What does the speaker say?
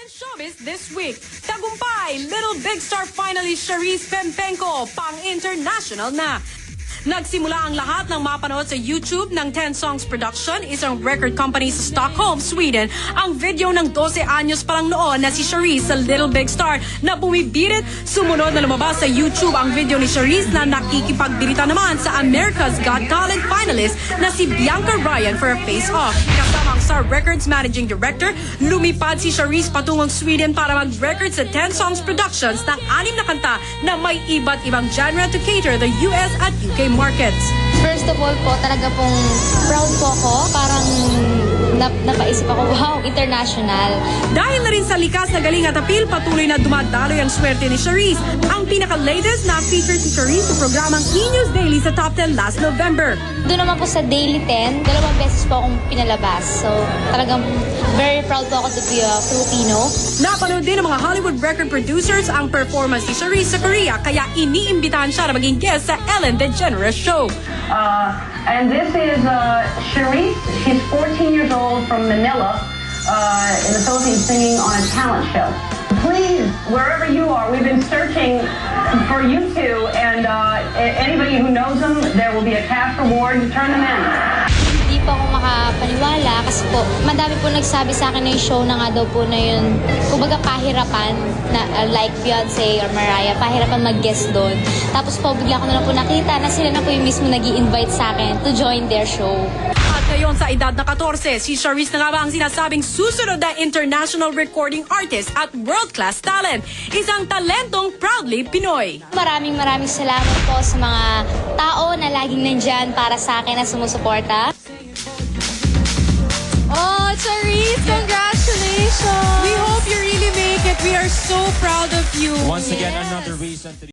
in showbiz this week. Tagumpay, Little Big Star finalist Charisse Pempenko, pang-international na. Nagsimula ang lahat ng mapanood sa YouTube ng 10 Songs Production, isang record company sa Stockholm, Sweden. Ang video ng 12 anyos pa lang noon na si Charisse sa Little Big Star na bumibirit. Sumunod na lumabas sa YouTube ang video ni Charisse na nakikipagbirita naman sa America's Got Talent finalist na si Bianca Ryan for a face-off. Kasama ang Star Records Managing Director, lumipad si Charisse patungong Sweden para mag-record sa 10 Songs Productions ng 6 na kanta na may iba't ibang genre to cater the US at UK markets. First of all po, talaga pong proud po ako. Parang napaisip ako, wow, international. Dahil na rin sa likas na galing at appeal, patuloy na dumadaloy ang swerte ni Charisse. Ang pinaka-latest na feature si Charisse sa programang E-News Daily sa Top 10 last November. Doon naman po sa Daily 10, 2 beses po akong pinalabas. So talagang very proud po ako to be a Filipino. Napanood din ng mga Hollywood record producers ang performance ni Charisse sa Korea, kaya iniimbitahan siya na maging guest sa Ellen DeGeneres Show. And this is Charisse. She's 14 years old from Manila in the Philippines singing on a talent show. Please, wherever you are, we've been searching for you two, and anybody who knows them, there will be a cash reward to turn them in. Hindi po ako makapaniwala kasi po madami po nagsabi sa akin na yung show na nga daw po na yun, kumbaga pahirapan na like Beyonce or Mariah, pahirapan mag-guest doon. Tapos po bigla ko na lang po nakita na sila na po yung mismo nag-i-invite sa akin to join their show. At ngayon sa edad na 14, si Charisse na nga ba ang sinasabing susunod na international recording artist at world-class talent. Isang talentong proudly Pinoy. Maraming salamat po sa mga tao na laging nandyan para sa akin na sumusuporta. Oh, Charisse, congratulations! We hope you really make it. We are so proud of you. Once again, another reason to